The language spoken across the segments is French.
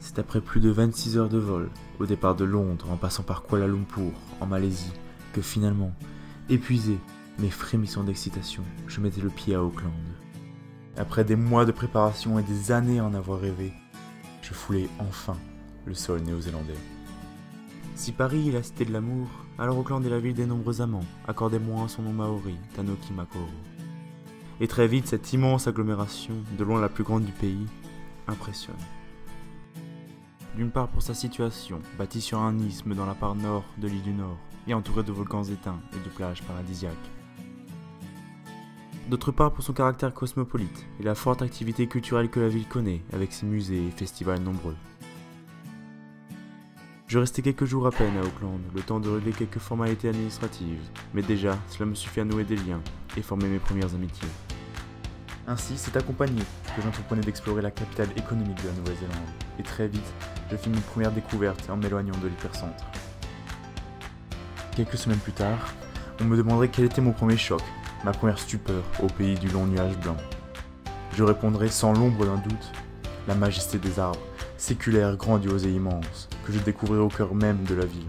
C'est après plus de 26 heures de vol, au départ de Londres en passant par Kuala Lumpur, en Malaisie, que finalement, épuisé, mais frémissant d'excitation, je mettais le pied à Auckland. Après des mois de préparation et des années à en avoir rêvé, je foulais enfin le sol néo-zélandais. Si Paris est la cité de l'amour, alors Auckland est la ville des nombreux amants, accordez-moi son nom maori, Tanoki Makoro. Et très vite, cette immense agglomération, de loin la plus grande du pays, impressionne. D'une part pour sa situation, bâtie sur un isthme dans la part nord de l'île du Nord, et entourée de volcans éteints et de plages paradisiaques. D'autre part pour son caractère cosmopolite et la forte activité culturelle que la ville connaît, avec ses musées et festivals nombreux. Je restais quelques jours à peine à Auckland, le temps de régler quelques formalités administratives, mais déjà, cela me suffit à nouer des liens et former mes premières amitiés. Ainsi, c'est accompagné que j'entreprenais d'explorer la capitale économique de la Nouvelle-Zélande, et très vite, je fis mes premières découvertes en m'éloignant de l'hypercentre. Quelques semaines plus tard, on me demanderait quel était mon premier choc, ma première stupeur au pays du long nuage blanc. Je répondrais sans l'ombre d'un doute, la majesté des arbres, séculaire, grandiose et immense, que je découvrais au cœur même de la ville.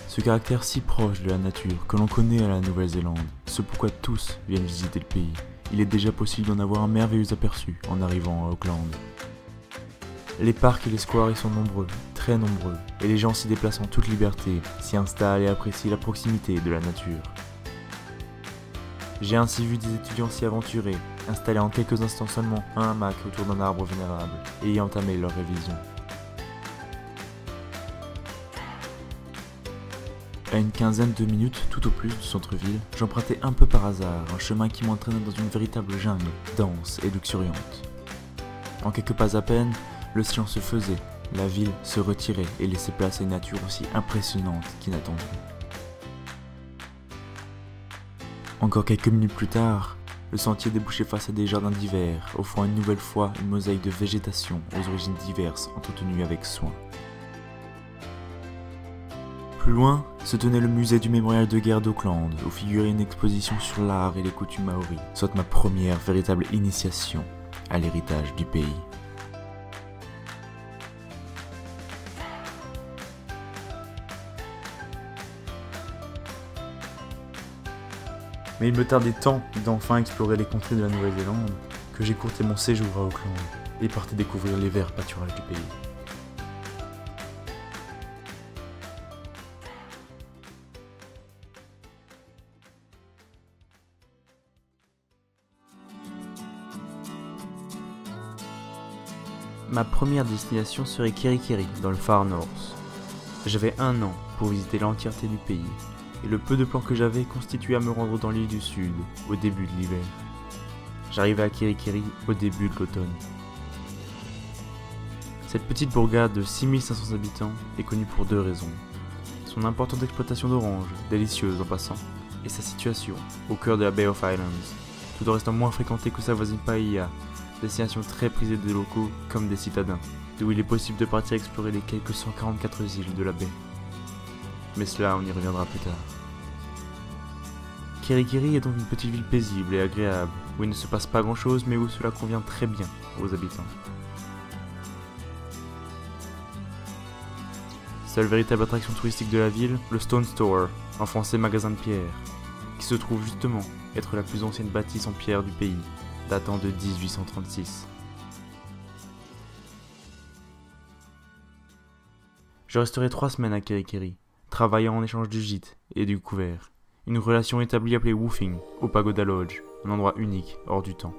Ce caractère si proche de la nature que l'on connaît à la Nouvelle-Zélande, ce pourquoi tous viennent visiter le pays, il est déjà possible d'en avoir un merveilleux aperçu en arrivant à Auckland. Les parcs et les squares y sont nombreux, très nombreux, et les gens s'y déplacent en toute liberté, s'y installent et apprécient la proximité de la nature. J'ai ainsi vu des étudiants s'y aventurer, installés en quelques instants seulement un hamac autour d'un arbre vénérable, et y entamer leur révision. À une quinzaine de minutes tout au plus du centre-ville, j'empruntais un peu par hasard un chemin qui m'entraînait dans une véritable jungle, dense et luxuriante. En quelques pas à peine, le silence se faisait, la ville se retirait et laissait place à une nature aussi impressionnante qu'inattendue. Encore quelques minutes plus tard, le sentier débouchait face à des jardins d'hiver, offrant une nouvelle fois une mosaïque de végétation aux origines diverses entretenues avec soin. Plus loin se tenait le musée du mémorial de guerre d'Auckland, où figurait une exposition sur l'art et les coutumes maoris, soit ma première véritable initiation à l'héritage du pays. Mais il me tardait tant d'enfin explorer les contrées de la Nouvelle-Zélande que j'écourtais mon séjour à Auckland et partais découvrir les verts pâturages du pays. Ma première destination serait Kerikeri, dans le Far North. J'avais 1 an pour visiter l'entièreté du pays, et le peu de plans que j'avais constituait à me rendre dans l'île du Sud, au début de l'hiver. J'arrivais à Kerikeri au début de l'automne. Cette petite bourgade de 6500 habitants est connue pour 2 raisons. Son importante exploitation d'oranges, délicieuse en passant, et sa situation, au cœur de la Bay of Islands, tout en restant moins fréquentée que sa voisine Paia, destination très prisée des locaux comme des citadins, d'où il est possible de partir explorer les quelques 144 îles de la baie. Mais cela, on y reviendra plus tard. Kerikeri est donc une petite ville paisible et agréable, où il ne se passe pas grand chose mais où cela convient très bien aux habitants. Seule véritable attraction touristique de la ville, le Stone Store, en français magasin de pierre, qui se trouve justement être la plus ancienne bâtisse en pierre du pays, datant de 1836. Je resterai 3 semaines à Kerikeri, travaillant en échange du gîte et du couvert. Une relation établie appelée woofing, au Pagoda Lodge, un endroit unique, hors du temps.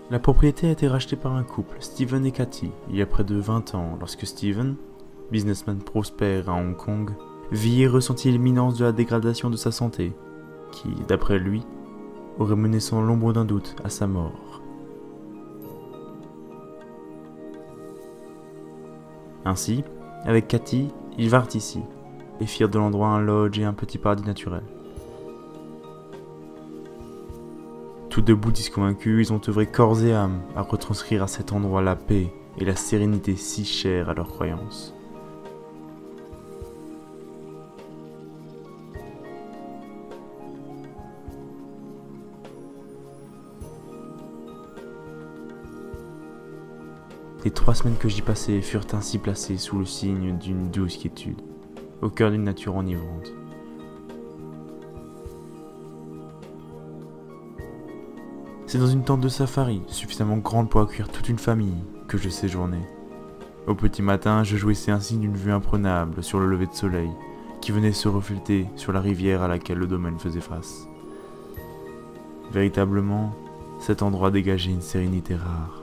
La propriété a été rachetée par un couple, Steven et Cathy, il y a près de 20 ans, lorsque Steven, businessman prospère à Hong Kong, vit et ressentit l'imminence de la dégradation de sa santé, qui, d'après lui, aurait mené sans l'ombre d'un doute à sa mort. Ainsi, avec Cathy, ils vinrent ici, et firent de l'endroit un lodge et un petit paradis naturel. Tous deux bouddhistes convaincus, ils ont œuvré corps et âme à retranscrire à cet endroit la paix et la sérénité si chères à leurs croyances. Les 3 semaines que j'y passais furent ainsi placées sous le signe d'une douce quiétude, au cœur d'une nature enivrante. C'est dans une tente de safari, suffisamment grande pour accueillir toute une famille, que je séjournais. Au petit matin, je jouissais ainsi d'une vue imprenable sur le lever de soleil, qui venait se refléter sur la rivière à laquelle le domaine faisait face. Véritablement, cet endroit dégageait une sérénité rare.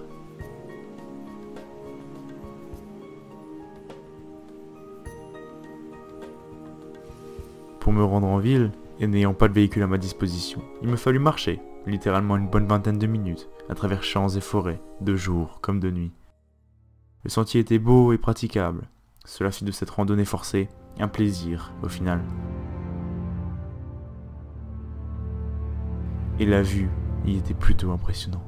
Pour me rendre en ville, et n'ayant pas de véhicule à ma disposition, il me fallut marcher, littéralement une bonne vingtaine de minutes, à travers champs et forêts, de jour comme de nuit. Le sentier était beau et praticable. Cela fit de cette randonnée forcée un plaisir, au final. Et la vue y était plutôt impressionnante.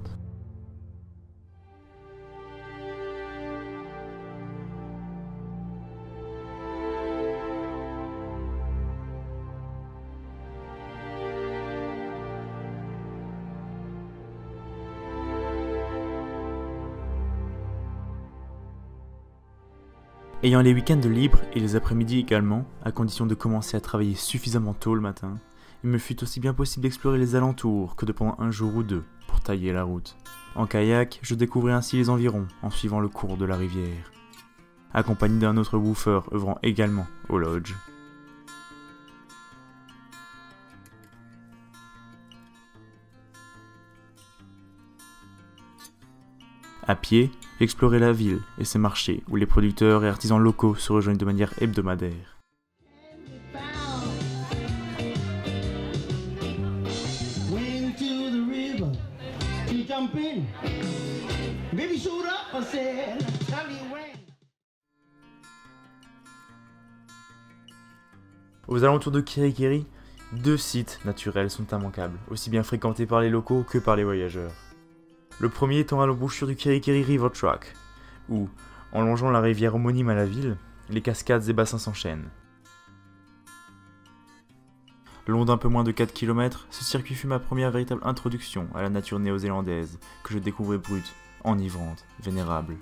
Ayant les week-ends libres et les après-midi également, à condition de commencer à travailler suffisamment tôt le matin, il me fut aussi bien possible d'explorer les alentours que de prendre un jour ou deux pour tailler la route. En kayak, je découvrais ainsi les environs en suivant le cours de la rivière, accompagné d'un autre woofeur œuvrant également au lodge. À pied, j'explorais la ville et ses marchés où les producteurs et artisans locaux se rejoignent de manière hebdomadaire. Aux alentours de Kirikiri, 2 sites naturels sont immanquables, aussi bien fréquentés par les locaux que par les voyageurs. Le premier étant à l'embouchure du Kirikiri River Track, où, en longeant la rivière homonyme à la ville, les cascades et bassins s'enchaînent. Long d'un peu moins de 4 km, ce circuit fut ma première véritable introduction à la nature néo-zélandaise, que je découvrais brute, enivrante, vénérable.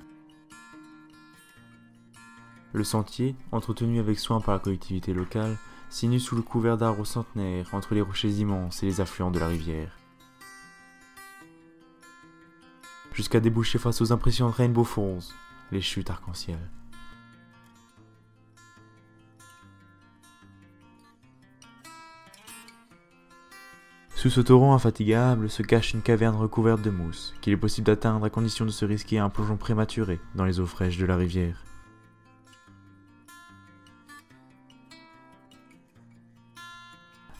Le sentier, entretenu avec soin par la collectivité locale, sinue sous le couvert d'arbres centenaires entre les rochers immenses et les affluents de la rivière, jusqu'à déboucher face aux impressionnantes Rainbow Falls, les chutes arc-en-ciel. Sous ce torrent infatigable se cache une caverne recouverte de mousse, qu'il est possible d'atteindre à condition de se risquer à un plongeon prématuré dans les eaux fraîches de la rivière.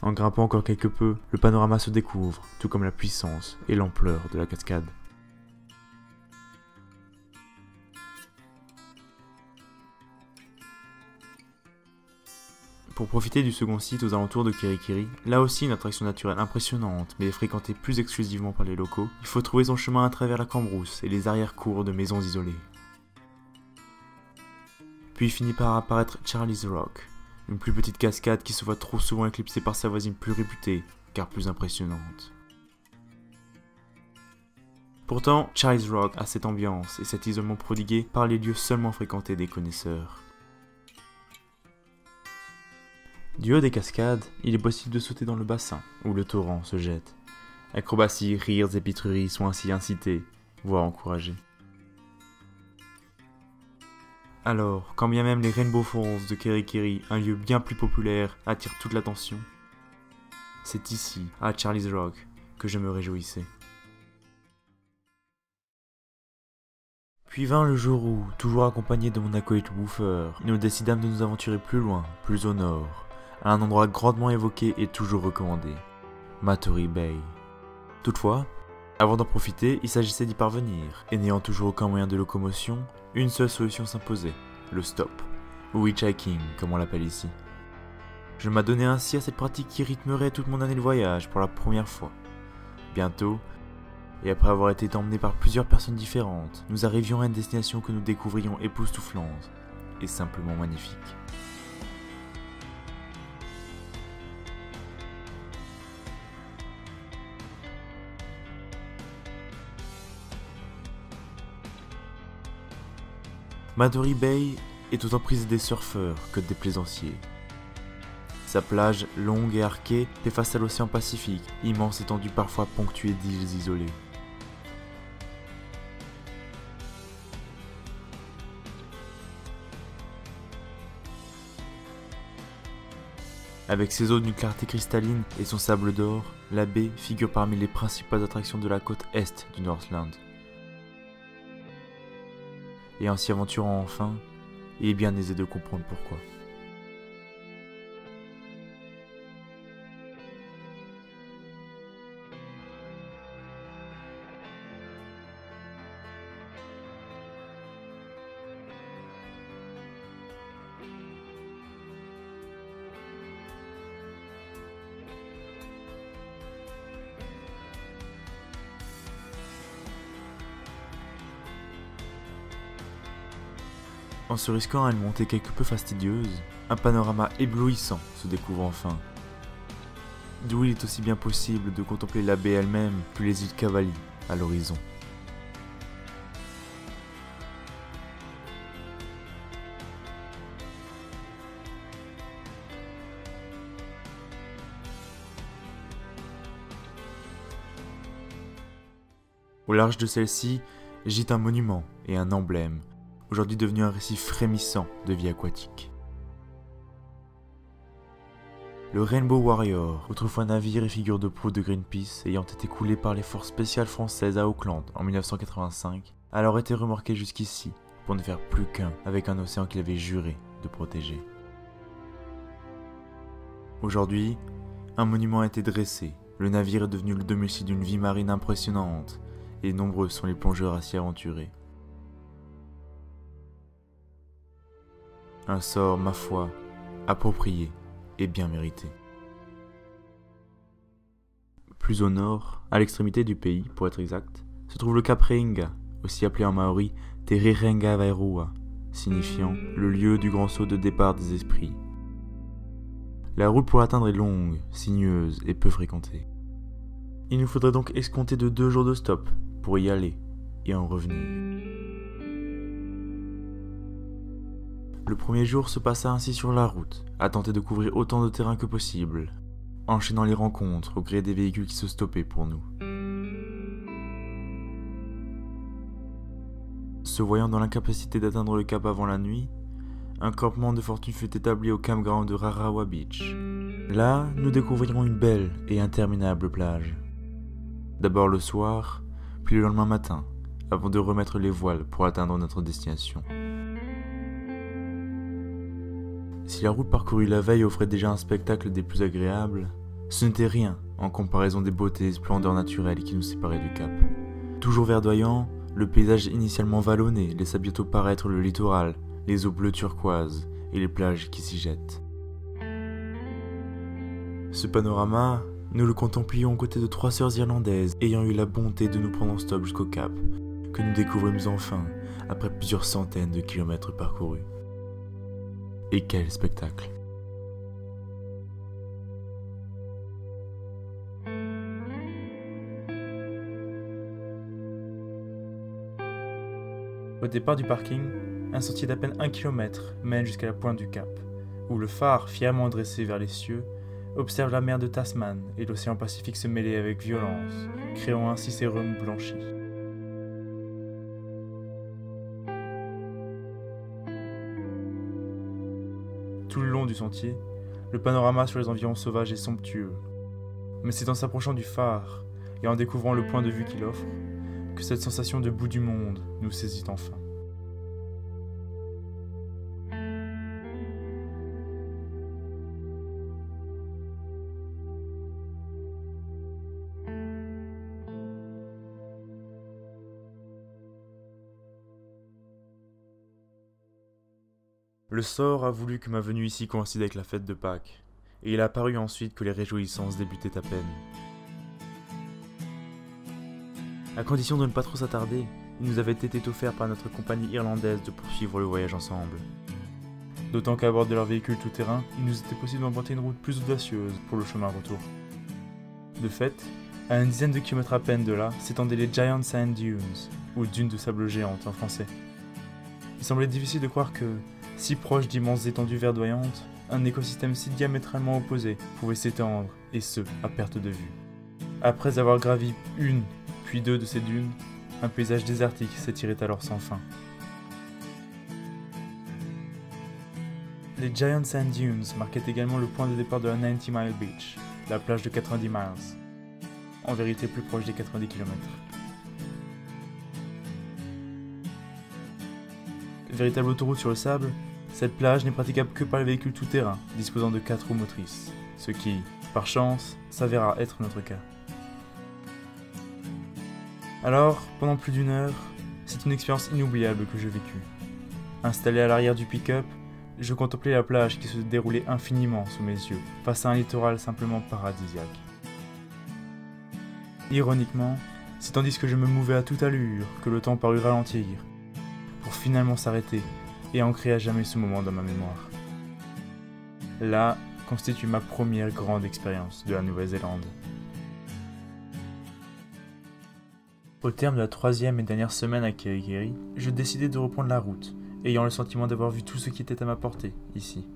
En grimpant encore quelque peu, le panorama se découvre, tout comme la puissance et l'ampleur de la cascade. Pour profiter du second site aux alentours de Kirikiri, là aussi une attraction naturelle impressionnante, mais fréquentée plus exclusivement par les locaux, il faut trouver son chemin à travers la cambrousse et les arrière-cours de maisons isolées. Puis finit par apparaître Charlie's Rock, une plus petite cascade qui se voit trop souvent éclipsée par sa voisine plus réputée, car plus impressionnante. Pourtant, Charlie's Rock a cette ambiance et cet isolement prodigué par les lieux seulement fréquentés des connaisseurs. Du haut des cascades, il est possible de sauter dans le bassin, où le torrent se jette. Acrobaties, rires et pitreries sont ainsi incités, voire encouragés. Alors, quand bien même les Rainbow Falls de Kirikiri, un lieu bien plus populaire, attirent toute l'attention, c'est ici, à Charlie's Rock, que je me réjouissais. Puis vint le jour où, toujours accompagné de mon acolyte woofer, nous décidâmes de nous aventurer plus loin, plus au nord, à un endroit grandement évoqué et toujours recommandé, Maturi Bay. Toutefois, avant d'en profiter, il s'agissait d'y parvenir, et n'ayant toujours aucun moyen de locomotion, une seule solution s'imposait, le stop, ou hitchhiking comme on l'appelle ici. Je m'adonnais ainsi à cette pratique qui rythmerait toute mon année de voyage pour la première fois. Bientôt, et après avoir été emmenés par plusieurs personnes différentes, nous arrivions à une destination que nous découvrions époustouflante et simplement magnifique. Madory Bay est autant prisée des surfeurs que des plaisanciers. Sa plage, longue et arquée, fait face à l'océan Pacifique, immense étendue parfois ponctuée d'îles isolées. Avec ses eaux d'une clarté cristalline et son sable d'or, la baie figure parmi les principales attractions de la côte est du Northland. Et en s'y aventurant enfin, il est bien aisé de comprendre pourquoi. En se risquant à une montée quelque peu fastidieuse, un panorama éblouissant se découvre enfin. D'où il est aussi bien possible de contempler la baie elle-même que les îles Cavally à l'horizon. Au large de celle-ci gît un monument et un emblème, aujourd'hui devenu un récif frémissant de vie aquatique. Le Rainbow Warrior, autrefois navire et figure de proue de Greenpeace ayant été coulé par les forces spéciales françaises à Auckland en 1985, a alors été remorqué jusqu'ici pour ne faire plus qu'un avec un océan qu'il avait juré de protéger. Aujourd'hui, un monument a été dressé, le navire est devenu le domicile d'une vie marine impressionnante, et nombreux sont les plongeurs à s'y aventurer. Un sort, ma foi, approprié et bien mérité. Plus au nord, à l'extrémité du pays, pour être exact, se trouve le cap Reinga, aussi appelé en maori Te Rerenga Vairua, signifiant le lieu du grand saut de départ des esprits. La route pour l'atteindre est longue, sinueuse et peu fréquentée. Il nous faudrait donc escompter de 2 jours de stop pour y aller et en revenir. Le premier jour se passa ainsi sur la route, à tenter de couvrir autant de terrain que possible, enchaînant les rencontres au gré des véhicules qui se stoppaient pour nous. Se voyant dans l'incapacité d'atteindre le cap avant la nuit, un campement de fortune fut établi au campground de Rarawa Beach. Là, nous découvrirons une belle et interminable plage. D'abord le soir, puis le lendemain matin, avant de remettre les voiles pour atteindre notre destination. Si la route parcourue la veille offrait déjà un spectacle des plus agréables, ce n'était rien en comparaison des beautés et splendeurs naturelles qui nous séparaient du cap. Toujours verdoyant, le paysage initialement vallonné laissa bientôt paraître le littoral, les eaux bleues turquoises et les plages qui s'y jettent. Ce panorama, nous le contemplions aux côtés de 3 sœurs irlandaises ayant eu la bonté de nous prendre en stop jusqu'au cap, que nous découvrîmes enfin après plusieurs centaines de kilomètres parcourus. Et quel spectacle! Au départ du parking, un sentier d'à peine 1 km mène jusqu'à la pointe du cap, où le phare, fièrement dressé vers les cieux, observe la mer de Tasman et l'océan Pacifique se mêler avec violence, créant ainsi ses rhumes blanchis. Tout le long du sentier, le panorama sur les environs sauvages est somptueux. Mais c'est en s'approchant du phare et en découvrant le point de vue qu'il offre que cette sensation de bout du monde nous saisit enfin. Le sort a voulu que ma venue ici coïncide avec la fête de Pâques, et il a apparu ensuite que les réjouissances débutaient à peine. À condition de ne pas trop s'attarder, il nous avait été offert par notre compagnie irlandaise de poursuivre le voyage ensemble. D'autant qu'à bord de leur véhicule tout-terrain, il nous était possible d'emprunter une route plus audacieuse pour le chemin retour. De fait, à une dizaine de kilomètres à peine de là, s'étendaient les Giant Sand Dunes, ou dunes de sable géantes en français. Il semblait difficile de croire que, si proche d'immenses étendues verdoyantes, un écosystème si diamétralement opposé pouvait s'étendre, et ce, à perte de vue. Après avoir gravi une, puis deux de ces dunes, un paysage désertique s'étirait alors sans fin. Les Giant Sand Dunes marquaient également le point de départ de la 90 Mile Beach, la plage de 90 miles, en vérité plus proche des 90 km. Véritable autoroute sur le sable, cette plage n'est praticable que par les véhicules tout-terrain disposant de 4 roues motrices, ce qui, par chance, s'avéra être notre cas. Alors, pendant plus d'1 heure, c'est une expérience inoubliable que je vécus. Installé à l'arrière du pick-up, je contemplais la plage qui se déroulait infiniment sous mes yeux, face à un littoral simplement paradisiaque. Ironiquement, c'est tandis que je me mouvais à toute allure que le temps parut ralentir, pour finalement s'arrêter et ancrer à jamais ce moment dans ma mémoire. Là constitue ma première grande expérience de la Nouvelle-Zélande. Au terme de la 3e et dernière semaine à Kerikeri, je décidai de reprendre la route, ayant le sentiment d'avoir vu tout ce qui était à ma portée, ici.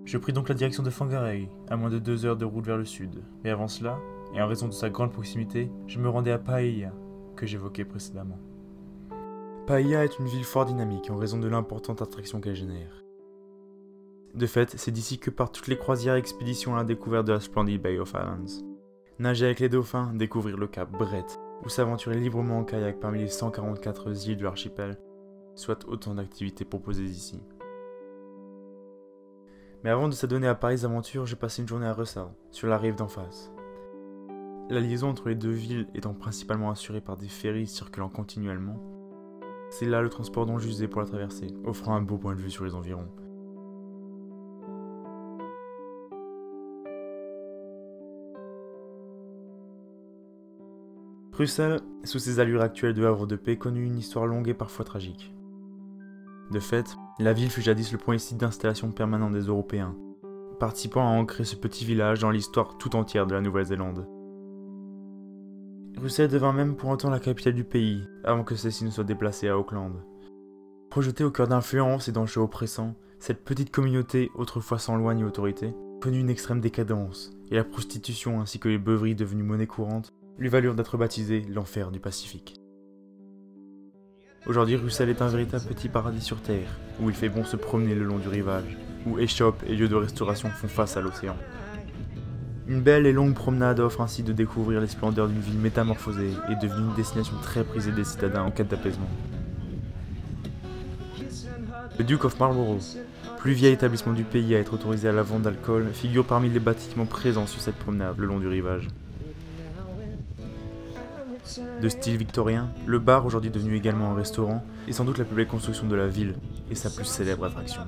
Je pris donc la direction de Whangarei, à moins de 2 heures de route vers le sud, mais avant cela, et en raison de sa grande proximité, je me rendais à Paia, que j'évoquais précédemment. Paia est une ville fort dynamique en raison de l'importante attraction qu'elle génère. De fait, c'est d'ici que partent toutes les croisières et expéditions à la découverte de la Splendid Bay of Islands. Nager avec les dauphins, découvrir le cap Brett, ou s'aventurer librement en kayak parmi les 144 îles de l'archipel, soit autant d'activités proposées ici. Mais avant de s'adonner à pareilles aventures, j'ai passé une journée à Russell, sur la rive d'en face. La liaison entre les deux villes étant principalement assurée par des ferries circulant continuellement, c'est là le transport dont j'usais pour la traversée, offrant un beau point de vue sur les environs. Russell, sous ses allures actuelles de havre de paix, connut une histoire longue et parfois tragique. De fait, la ville fut jadis le premier site d'installation permanent des Européens, participant à ancrer ce petit village dans l'histoire tout entière de la Nouvelle-Zélande. Russell devint même pour un temps la capitale du pays, avant que celle-ci ne soit déplacée à Auckland. Projetée au cœur d'influence et d'enjeux oppressants, cette petite communauté, autrefois sans loi ni autorité, connut une extrême décadence, et la prostitution ainsi que les beuveries devenues monnaie courante lui valurent d'être baptisé l'enfer du Pacifique. Aujourd'hui, Russell est un véritable petit paradis sur Terre, où il fait bon se promener le long du rivage, où échoppes et lieux de restauration font face à l'océan. Une belle et longue promenade offre ainsi de découvrir les splendeurs d'une ville métamorphosée et devenue une destination très prisée des citadins en quête d'apaisement. Le Duke of Marlborough, plus vieil établissement du pays à être autorisé à la vente d'alcool, figure parmi les bâtiments présents sur cette promenade le long du rivage. De style victorien, le bar, aujourd'hui devenu également un restaurant, est sans doute la plus belle construction de la ville et sa plus célèbre attraction.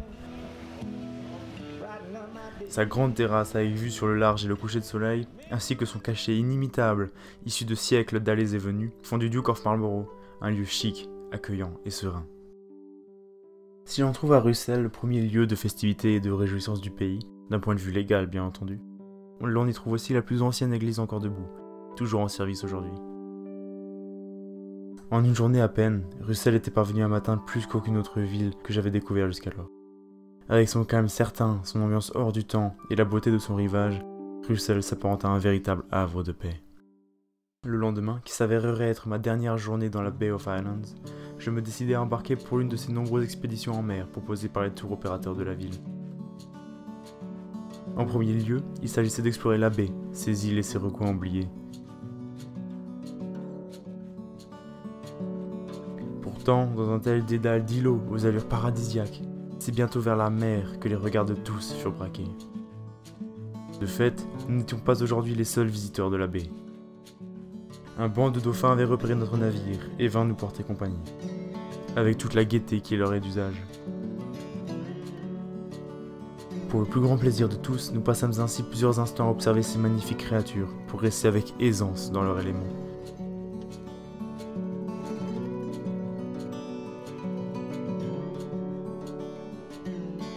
Sa grande terrasse avec vue sur le large et le coucher de soleil, ainsi que son cachet inimitable, issu de siècles d'allées et venues, font du Duke of Marlborough un lieu chic, accueillant et serein. Si l'on trouve à Russell le premier lieu de festivité et de réjouissance du pays, d'un point de vue légal bien entendu, l'on y trouve aussi la plus ancienne église encore debout, toujours en service aujourd'hui. En une journée à peine, Russell était parvenu à m'atteindre plus qu'aucune autre ville que j'avais découvert jusqu'alors. Avec son calme certain, son ambiance hors du temps et la beauté de son rivage, Russell s'apparente à un véritable havre de paix. Le lendemain, qui s'avérerait être ma dernière journée dans la Bay of Islands, je me décidai à embarquer pour l'une de ces nombreuses expéditions en mer proposées par les tours opérateurs de la ville. En premier lieu, il s'agissait d'explorer la baie, ses îles et ses recoins oubliés. Pourtant, dans un tel dédale d'îlots aux allures paradisiaques, c'est bientôt vers la mer que les regards de tous furent braqués. De fait, nous n'étions pas aujourd'hui les seuls visiteurs de la baie. Un banc de dauphins avait repéré notre navire et vint nous porter compagnie, avec toute la gaieté qui leur est d'usage. Pour le plus grand plaisir de tous, nous passâmes ainsi plusieurs instants à observer ces magnifiques créatures, pour rester avec aisance dans leur élément.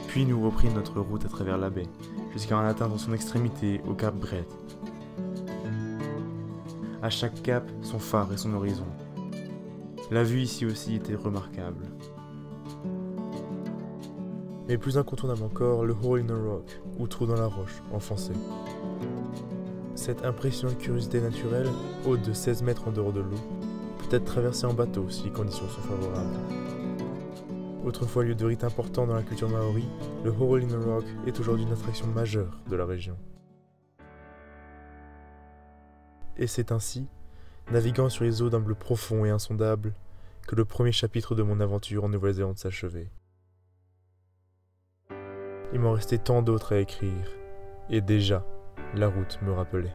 Puis nous reprîmes notre route à travers la baie, jusqu'à en atteindre son extrémité au cap Brett. À chaque cap, son phare et son horizon. La vue ici aussi était remarquable. mais plus incontournable encore, le Hole in the Rock, ou Trou dans la roche, en français. Cette impressionnante curiosité naturelle, haute de 16 mètres en dehors de l'eau, peut être traversée en bateau si les conditions sont favorables. Autrefois lieu de rite important dans la culture maori, le Hole in the Rock est aujourd'hui une attraction majeure de la région. Et c'est ainsi, naviguant sur les eaux d'un bleu profond et insondable, que le premier chapitre de mon aventure en Nouvelle-Zélande s'achevait. Il m'en restait tant d'autres à écrire, et déjà, la route me rappelait.